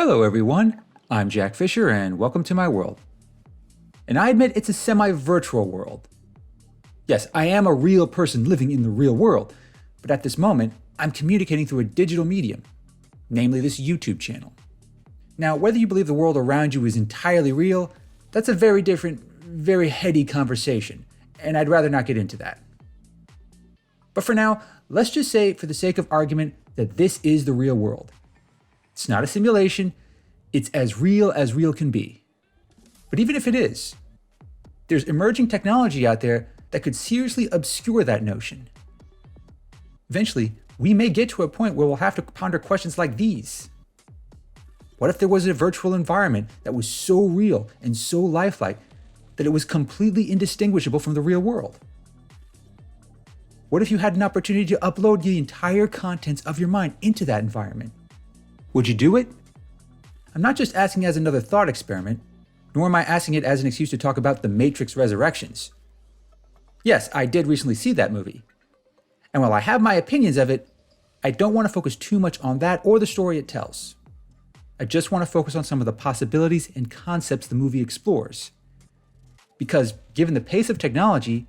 Hello everyone, I'm Jack Fisher and welcome to my world. And I admit it's a semi-virtual world. Yes, I am a real person living in the real world, but at this moment, I'm communicating through a digital medium, namely this YouTube channel. Now, whether you believe the world around you is entirely real, that's a very different, very heady conversation, and I'd rather not get into that. But for now, let's just say, for the sake of argument, that this is the real world. It's not a simulation, it's as real can be. But even if it is, there's emerging technology out there that could seriously obscure that notion. Eventually, we may get to a point where we'll have to ponder questions like these. What if there was a virtual environment that was so real and so lifelike that it was completely indistinguishable from the real world? What if you had an opportunity to upload the entire contents of your mind into that environment? Would you do it? I'm not just asking as another thought experiment, nor am I asking it as an excuse to talk about The Matrix Resurrections. Yes, I did recently see that movie. And while I have my opinions of it, I don't want to focus too much on that or the story it tells. I just want to focus on some of the possibilities and concepts the movie explores. Because given the pace of technology,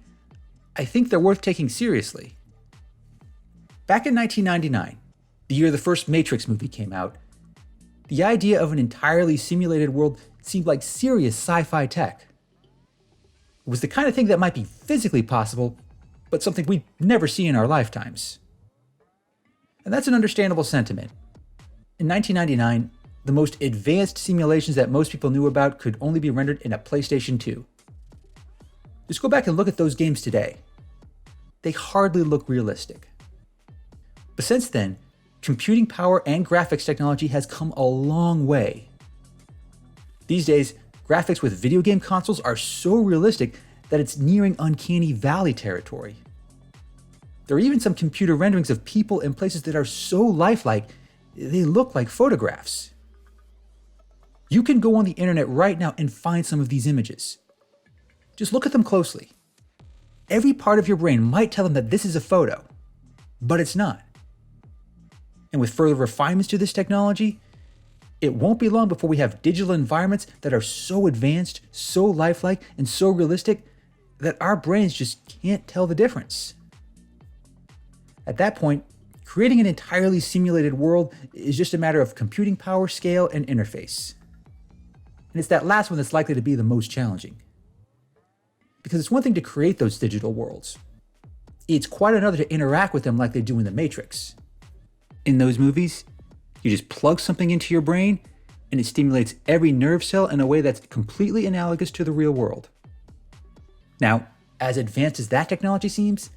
I think they're worth taking seriously. Back in 1999, the year the first Matrix movie came out, the idea of an entirely simulated world seemed like serious sci-fi tech. It was the kind of thing that might be physically possible, but something we'd never see in our lifetimes. And that's an understandable sentiment. In 1999, the most advanced simulations that most people knew about could only be rendered in a PlayStation 2. Just go back and look at those games today. They hardly look realistic. But since then, computing power and graphics technology has come a long way. These days, graphics with video game consoles are so realistic that it's nearing uncanny valley territory. There are even some computer renderings of people and places that are so lifelike, they look like photographs. You can go on the internet right now and find some of these images. Just look at them closely. Every part of your brain might tell them that this is a photo, but it's not. And with further refinements to this technology, it won't be long before we have digital environments that are so advanced, so lifelike, and so realistic that our brains just can't tell the difference. At that point, creating an entirely simulated world is just a matter of computing power, scale, and interface. And it's that last one that's likely to be the most challenging. Because it's one thing to create those digital worlds. It's quite another to interact with them like they do in The Matrix. In those movies, you just plug something into your brain and it stimulates every nerve cell in a way that's completely analogous to the real world. Now, as advanced as that technology seems,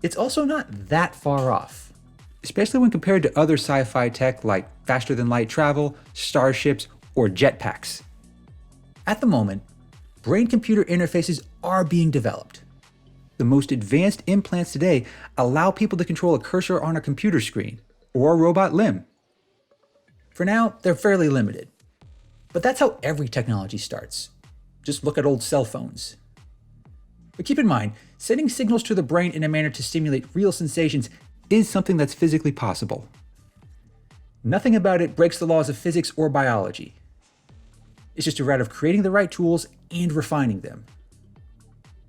it's also not that far off, especially when compared to other sci-fi tech like faster-than-light travel, starships, or jetpacks. At the moment, brain-computer interfaces are being developed. The most advanced implants today allow people to control a cursor on a computer screen or a robot limb. For now, they're fairly limited. But that's how every technology starts. Just look at old cell phones. But keep in mind, sending signals to the brain in a manner to stimulate real sensations is something that's physically possible. Nothing about it breaks the laws of physics or biology. It's just a matter of creating the right tools and refining them.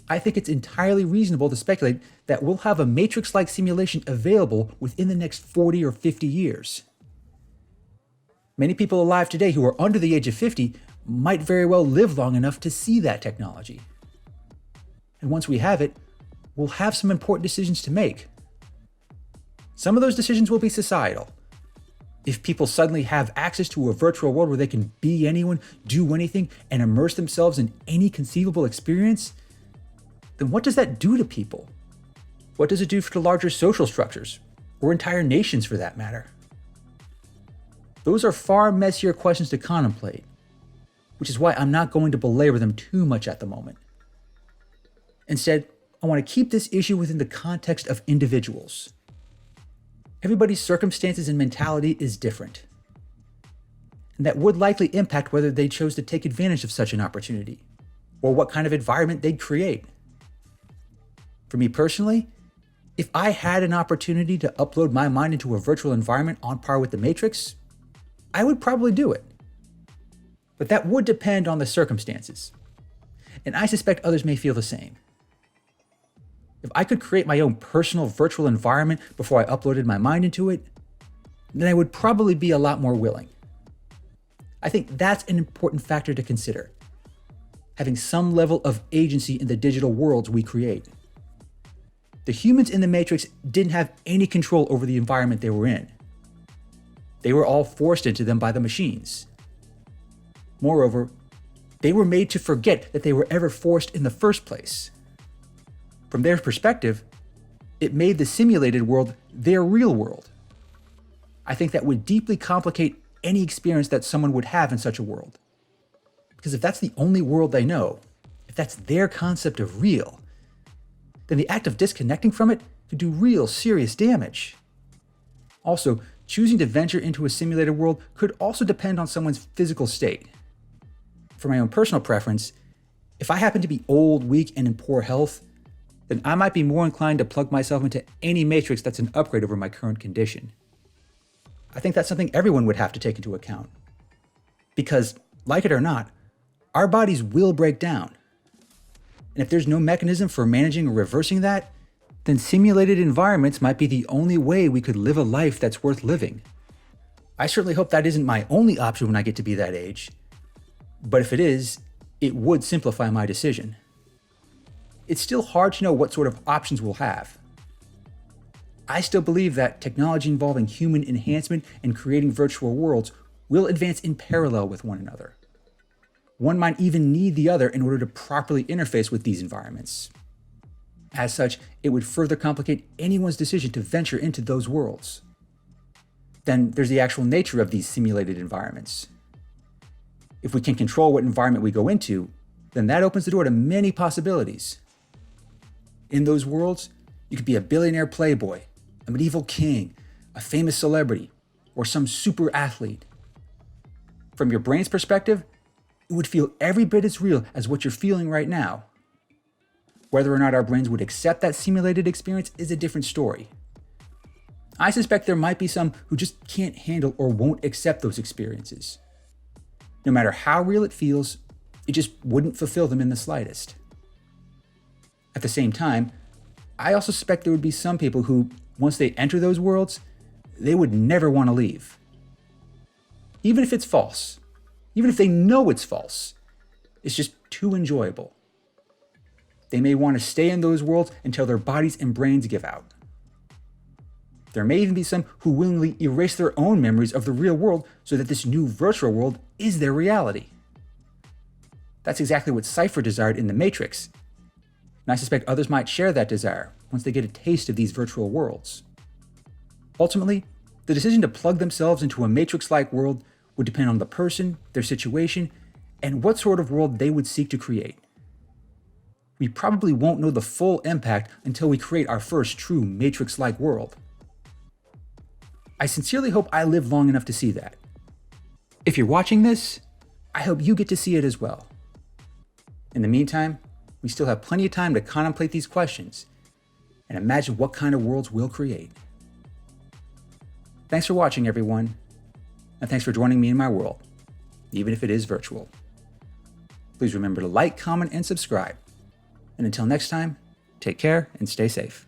I think it's entirely reasonable to speculate that we'll have a Matrix-like simulation available within the next 40 or 50 years. Many people alive today who are under the age of 50 might very well live long enough to see that technology. And once we have it, we'll have some important decisions to make. Some of those decisions will be societal. If people suddenly have access to a virtual world where they can be anyone, do anything, and immerse themselves in any conceivable experience, then what does that do to people? What does it do to larger social structures, or entire nations for that matter? Those are far messier questions to contemplate, which is why I'm not going to belabor them too much at the moment. Instead, I want to keep this issue within the context of individuals. Everybody's circumstances and mentality is different, and that would likely impact whether they chose to take advantage of such an opportunity, or what kind of environment they'd create. For me personally, if I had an opportunity to upload my mind into a virtual environment on par with The Matrix, I would probably do it. But that would depend on the circumstances. And I suspect others may feel the same. If I could create my own personal virtual environment before I uploaded my mind into it, then I would probably be a lot more willing. I think that's an important factor to consider. Having some level of agency in the digital worlds we create. The humans in the Matrix didn't have any control over the environment they were in. They were all forced into them by the machines. Moreover, they were made to forget that they were ever forced in the first place. From their perspective, it made the simulated world their real world. I think that would deeply complicate any experience that someone would have in such a world. Because if that's the only world they know, if that's their concept of real, then the act of disconnecting from it could do real serious damage. Also, choosing to venture into a simulated world could also depend on someone's physical state. For my own personal preference, if I happen to be old, weak, and in poor health, then I might be more inclined to plug myself into any matrix that's an upgrade over my current condition. I think that's something everyone would have to take into account. Because, like it or not, our bodies will break down. And if there's no mechanism for managing or reversing that, then simulated environments might be the only way we could live a life that's worth living. I certainly hope that isn't my only option when I get to be that age. But if it is, it would simplify my decision. It's still hard to know what sort of options we'll have. I still believe that technology involving human enhancement and creating virtual worlds will advance in parallel with one another. One might even need the other in order to properly interface with these environments. As such, it would further complicate anyone's decision to venture into those worlds. Then there's the actual nature of these simulated environments. If we can control what environment we go into, then that opens the door to many possibilities. In those worlds, you could be a billionaire playboy, a medieval king, a famous celebrity, or some super athlete. From your brain's perspective, it would feel every bit as real as what you're feeling right now. Whether or not our brains would accept that simulated experience is a different story. I suspect there might be some who just can't handle or won't accept those experiences. No matter how real it feels, it just wouldn't fulfill them in the slightest. At the same time, I also suspect there would be some people who, once they enter those worlds, they would never want to leave. Even if it's false, even if they know it's false, it's just too enjoyable. They may want to stay in those worlds until their bodies and brains give out. There may even be some who willingly erase their own memories of the real world so that this new virtual world is their reality. That's exactly what Cypher desired in The Matrix, and I suspect others might share that desire once they get a taste of these virtual worlds. Ultimately, the decision to plug themselves into a Matrix-like world would depend on the person, their situation, and what sort of world they would seek to create. We probably won't know the full impact until we create our first true Matrix-like world. I sincerely hope I live long enough to see that. If you're watching this, I hope you get to see it as well. In the meantime, we still have plenty of time to contemplate these questions and imagine what kind of worlds we'll create. Thanks for watching, everyone, and thanks for joining me in my world, even if it is virtual. Please remember to like, comment, and subscribe. And until next time, take care and stay safe.